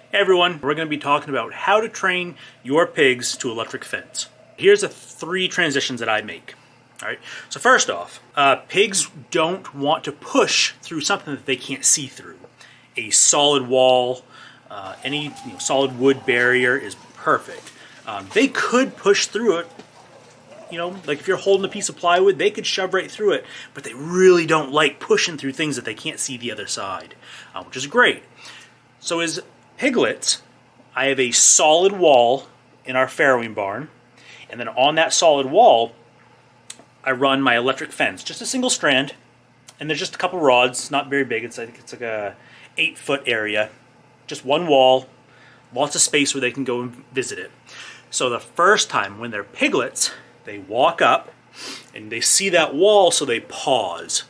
Hey everyone, we're going to be talking about how to train your pigs to electric fence. Here's the 3 transitions that I make. All right. So first off, pigs don't want to push through something that they can't see through. A solid wall, any solid wood barrier is perfect. They could push through it. Like if you're holding a piece of plywood, they could shove right through it, but they really don't like pushing through things that they can't see the other side, which is great. So as piglets, I have a solid wall in our farrowing barn, and then on that solid wall, I run my electric fence, just a single strand, and there's just a couple rods, not very big. I think it's like a 8-foot area, just one wall, lots of space where they can go and visit it. So the first time when they're piglets, they walk up and they see that wall, so they pause.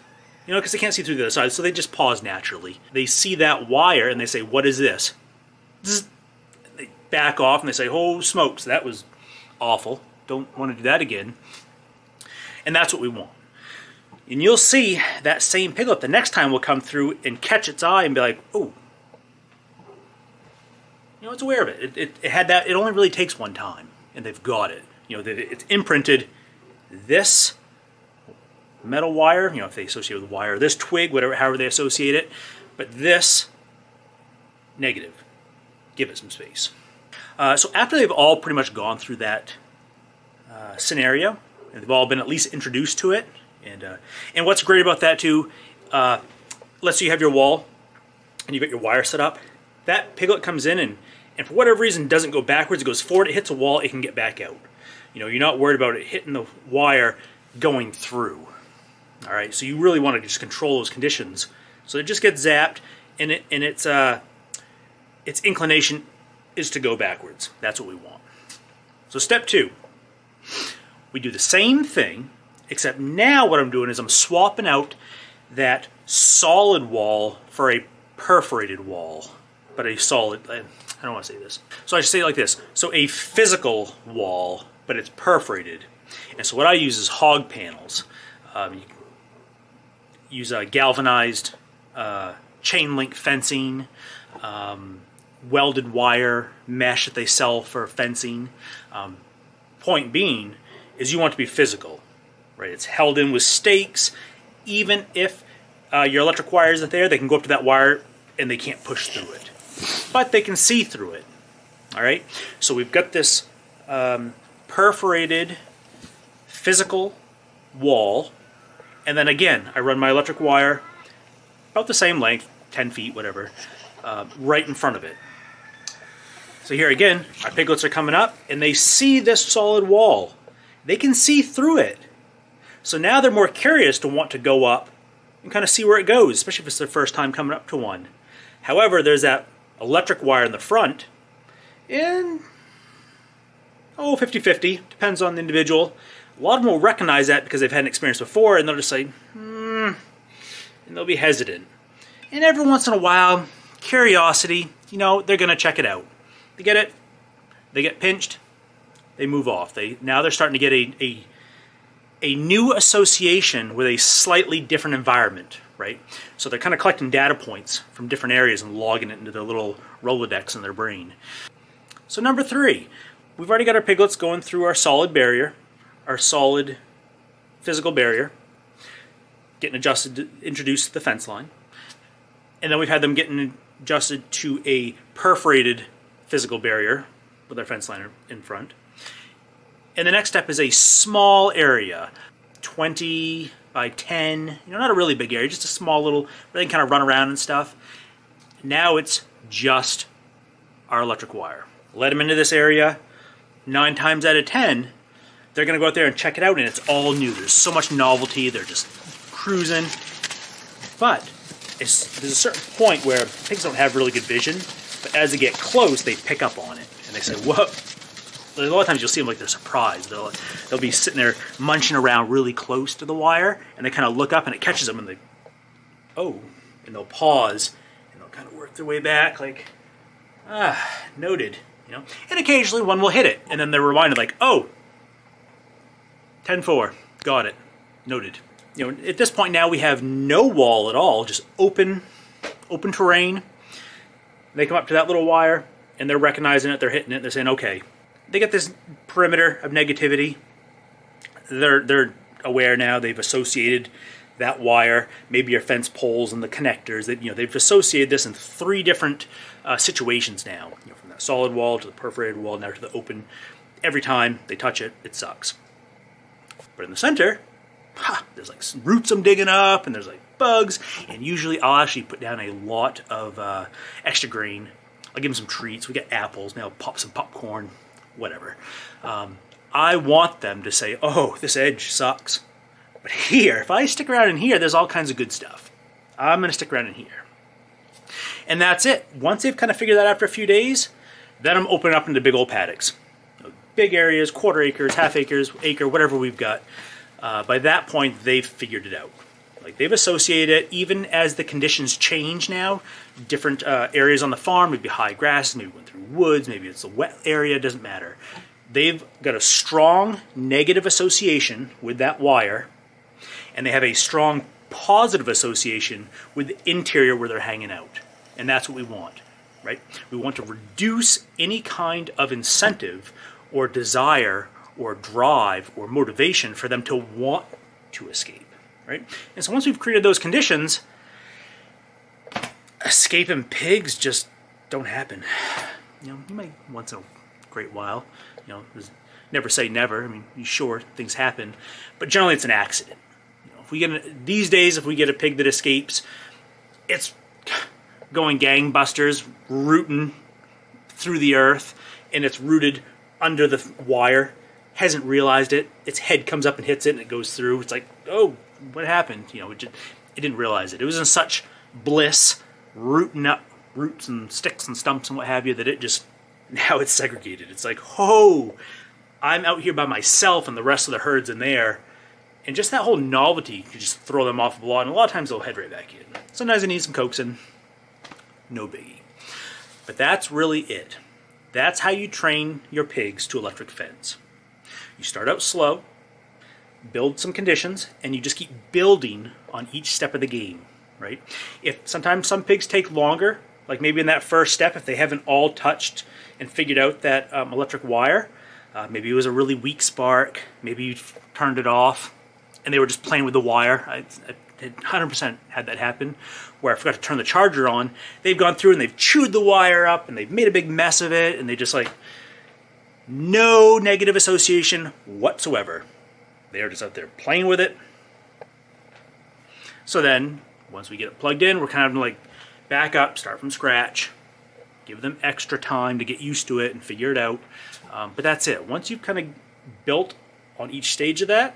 Because they can't see through the other side, so they just pause naturally. They see that wire and they say, "What is this?" They back off and they say, "Oh, smokes, that was awful. Don't want to do that again." And that's what we want. And you'll see that same piglet the next time will come through and catch its eye and be like, "Oh, it's aware of it. It had that. It only really takes one time, and they've got it. It's imprinted. This metal wire, if they associate with wire, this twig, whatever, however they associate it, but this negative. Give it some space." So after they've all pretty much gone through that scenario, and they've all been at least introduced to it, and what's great about that too, let's say you have your wall and you've got your wire set up. That piglet comes in and for whatever reason doesn't go backwards, it goes forward, it hits a wall, it can get back out. You're not worried about it hitting the wire going through. All right, so you really want to just control those conditions. So it just gets zapped, and its inclination is to go backwards. That's what we want. So step 2, we do the same thing, except now what I'm doing is I'm swapping out that solid wall for a perforated wall, but a solid, I don't want to say this. So I should say it like this. So a physical wall, but it's perforated. And so what I use is hog panels. You use a galvanized chain link fencing, welded wire mesh that they sell for fencing. Point being is you want to be physical, right? It's held in with stakes. Even if your electric wire isn't there, they can go up to that wire and they can't push through it, but they can see through it. All right, so we've got this perforated physical wall, and then again I run my electric wire about the same length, 10 feet, whatever, right in front of it. So here again, our piglets are coming up and they see this solid wall. They can see through it. So now they're more curious to want to go up and kind of see where it goes, especially if it's their first time coming up to one. However, there's that electric wire in the front, and 50-50, depends on the individual. A lot of them will recognize that because they've had an experience before, and they'll just say, and they'll be hesitant. And every once in a while, curiosity, they're going to check it out. They get it, they get pinched, they move off. Now they're starting to get a new association with a slightly different environment, right? So they're kind of collecting data points from different areas and logging it into their little Rolodex in their brain. So number 3, we've already got our piglets going through our solid barrier, our solid physical barrier, getting adjusted, introduced to the fence line. And then we've had them getting adjusted to a perforated physical barrier with our fence line in front. And the next step is a small area, 20 by 10, not a really big area, just a small little, where they can kind of run around and stuff. Now it's just our electric wire. Let them into this area, 9 times out of 10, they're going to go out there and check it out, and it's all new. There's so much novelty, they're just cruising. But there's a certain point where pigs don't have really good vision, but as they get close, they pick up on it, and they say, "Whoa." A lot of times you'll see them like they're surprised. They'll be sitting there munching around really close to the wire, and they kind of look up and it catches them, and they, "Oh," and they'll pause, and they'll kind of work their way back like, noted, And occasionally one will hit it, and then they're reminded like, "Oh, 10-4, got it, noted." At this point now we have no wall at all, just open terrain. They come up to that little wire, and they're recognizing it, they're hitting it, they're saying, okay. They get this perimeter of negativity. They're aware now, they've associated that wire, maybe your fence poles and the connectors, that they've associated this in 3 different situations now. From that solid wall to the perforated wall, now to the open. Every time they touch it, it sucks. But in the center, there's like some roots I'm digging up, and there's like bugs, and usually I'll actually put down a lot of extra grain. I'll give them some treats. We got apples, maybe I'll pop some popcorn, whatever. I want them to say, oh, this edge sucks. But here, if I stick around in here, there's all kinds of good stuff. I'm going to stick around in here. And that's it. Once they've kind of figured that out after a few days, then I'm opening up into big old paddocks. Big areas, quarter acres, half acres, acre, whatever we've got. By that point, they've figured it out. Like, they've associated it, even as the conditions change now. Different areas on the farm, maybe high grasses, maybe went through woods, maybe it's a wet area, doesn't matter. They've got a strong negative association with that wire, and they have a strong positive association with the interior where they're hanging out. And that's what we want, right? We want to reduce any kind of incentive or desire or drive or motivation for them to want to escape, right? And so once we've created those conditions, escaping pigs just don't happen. You might once in a great while, never say never. I mean, sure, things happen, but generally it's an accident. If we get these days, if we get a pig that escapes, it's going gangbusters, rooting through the earth, and it's rooted under the wire, hasn't realized it, its head comes up and hits it and it goes through. It's like, oh, what happened? It didn't realize it. It was in such bliss, rooting up roots and sticks and stumps and what have you, that it just, now it's segregated. It's like, oh, I'm out here by myself and the rest of the herd's in there. And just that whole novelty could just throw them off a lot, and a lot of times they'll head right back in. Sometimes they need some coaxing, no biggie. But that's really it. That's how you train your pigs to electric fence. You start out slow, build some conditions, and you just keep building on each step of the game, right? If sometimes some pigs take longer, like maybe in that first step, if they haven't all touched and figured out that electric wire, maybe it was a really weak spark, maybe you turned it off, and they were just playing with the wire. I 100% had that happen, where I forgot to turn the charger on. They've gone through and they've chewed the wire up and they've made a big mess of it, and they just like, no negative association whatsoever. They're just out there playing with it. So then, once we get it plugged in, we're kind of like back up, start from scratch, give them extra time to get used to it and figure it out. But that's it. Once you've kind of built on each stage of that,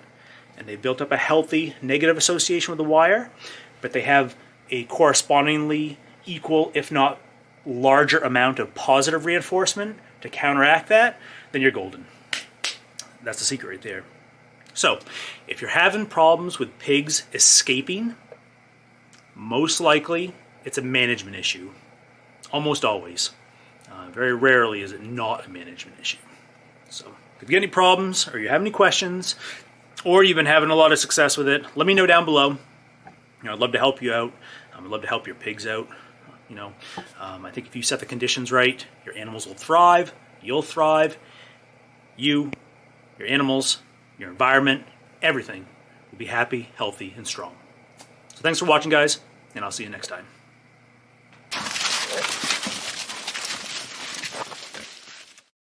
and they've built up a healthy negative association with the wire, but they have a correspondingly equal, if not larger amount of positive reinforcement to counteract that, then you're golden. That's the secret right there. So, if you're having problems with pigs escaping, most likely it's a management issue. Almost always. Very rarely is it not a management issue. So, if you get any problems, or you have any questions, or you've been having a lot of success with it, let me know down below. I'd love to help you out. I'd love to help your pigs out. I think if you set the conditions right, your animals will thrive, you'll thrive, your animals, your environment, everything will be happy, healthy, and strong. So thanks for watching, guys, and I'll see you next time.